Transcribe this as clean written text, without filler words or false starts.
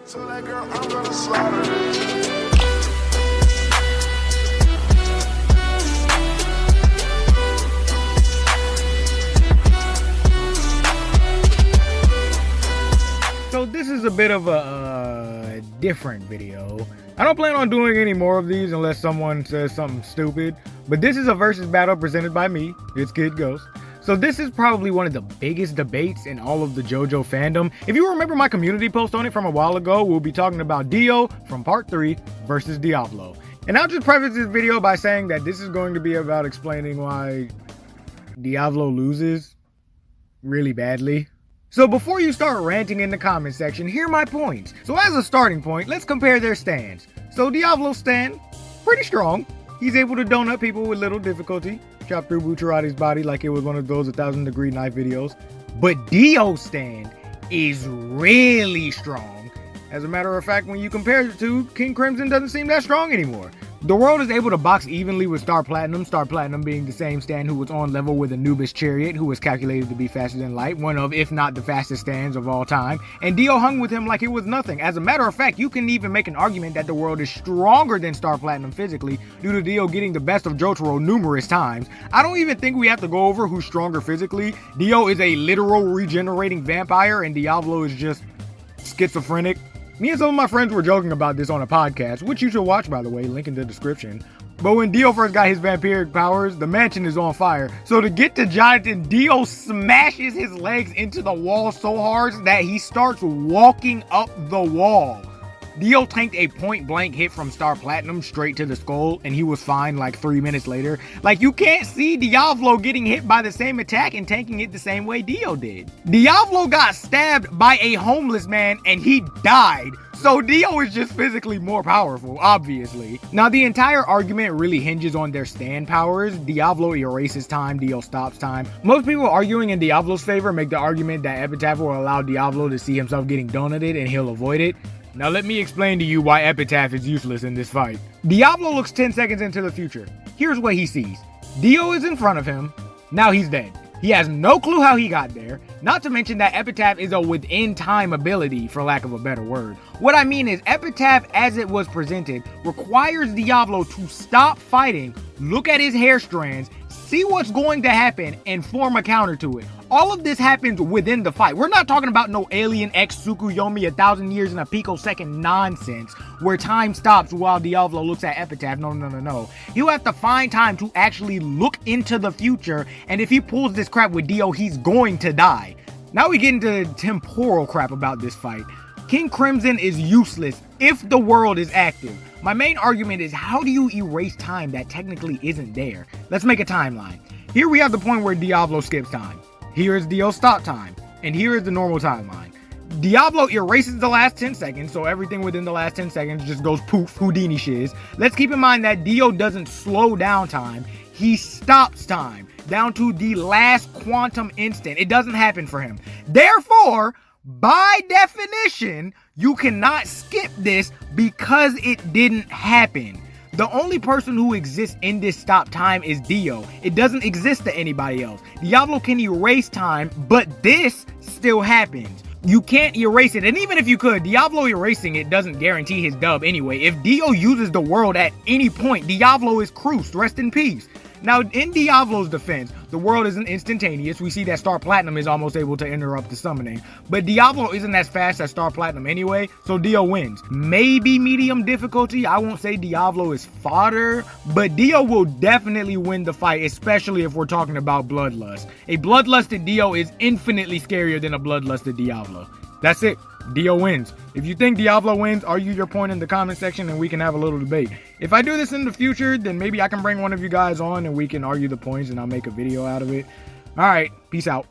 So that girl, I'm gonna slaughter her. So this is a bit of a different video. I don't plan on doing any more of these unless someone says something stupid. But this is a versus battle presented by me, it's Kid Ghost. So this is probably one of the biggest debates in all of the JoJo fandom. If you remember my community post on it from a while ago, we'll be talking about DIO from part 3 versus Diavolo. And I'll just preface this video by saying that this is going to be about explaining why Diavolo loses really badly. So before you start ranting in the comment section, hear my points. So as a starting point, let's compare their stands. So Diavolo's stand, pretty strong. He's able to donut people with little difficulty. Chop through Bucciarati's body like it was one of those 1,000-degree knife videos. But Dio's stand is really strong. As a matter of fact, when you compare the two, King Crimson doesn't seem that strong anymore. The world is able to box evenly with Star Platinum being the same stand who was on level with Anubis Chariot, who was calculated to be faster than light, one of, if not the fastest stands of all time, and DIO hung with him like it was nothing. As a matter of fact, you can even make an argument that the world is stronger than Star Platinum physically, due to DIO getting the best of Jotaro numerous times. I don't even think we have to go over who's stronger physically. DIO is a literal regenerating vampire, and Diavolo is just schizophrenic. Me and some of my friends were joking about this on a podcast, which you should watch, by the way, link in the description. But when DIO first got his vampiric powers, the mansion is on fire. So to get to Jonathan, DIO smashes his legs into the wall so hard that he starts walking up the wall. DIO tanked a point-blank hit from Star Platinum straight to the skull, and he was fine like 3 minutes later. Like, you can't see Diavolo getting hit by the same attack and tanking it the same way DIO did. Diavolo got stabbed by a homeless man, and he died. So DIO is just physically more powerful, obviously. Now, the entire argument really hinges on their stand powers. Diavolo erases time, DIO stops time. Most people arguing in Diavolo's favor make the argument that Epitaph will allow Diavolo to see himself getting donuted and he'll avoid it. Now let me explain to you why Epitaph is useless in this fight. Diavolo looks 10 seconds into the future. Here's what he sees. DIO is in front of him. Now he's dead. He has no clue how he got there. Not to mention that Epitaph is a within time ability, for lack of a better word. What I mean is Epitaph, as it was presented, requires Diavolo to stop fighting, look at his hair strands, see what's going to happen, and form a counter to it. All of this happens within the fight. We're not talking about no Alien X Tsukuyomi 1,000 years in a picosecond nonsense where time stops while Diavolo looks at Epitaph. No. He'll have to find time to actually look into the future, and if he pulls this crap with DIO, he's going to die. Now we get into temporal crap about this fight. King Crimson is useless if the world is active. My main argument is, how do you erase time that technically isn't there? Let's make a timeline. Here we have the point where Diavolo skips time. Here is DIO stop time, and here is the normal timeline. Diavolo erases the last 10 seconds, so everything within the last 10 seconds just goes poof, Houdini shiz. Let's keep in mind that DIO doesn't slow down time, he stops time, down to the last quantum instant. It doesn't happen for him. Therefore, by definition, you cannot skip this because it didn't happen. The only person who exists in this stop time is DIO. It doesn't exist to anybody else. Diavolo can erase time, but this still happens. You can't erase it, and even if you could, Diavolo erasing it doesn't guarantee his dub anyway. If DIO uses the world at any point, Diavolo is cruised. Rest in peace. Now, in Diavolo's defense, the world isn't instantaneous. We see that Star Platinum is almost able to interrupt the summoning. But Diavolo isn't as fast as Star Platinum anyway, so DIO wins. Maybe medium difficulty. I won't say Diavolo is fodder, but DIO will definitely win the fight, especially if we're talking about Bloodlust. A bloodlusted DIO is infinitely scarier than a bloodlusted Diavolo. That's it. DIO wins. If you think Diavolo wins, argue your point in the comment section and we can have a little debate. If I do this in the future, then maybe I can bring one of you guys on and we can argue the points and I'll make a video out of it. Alright, peace out.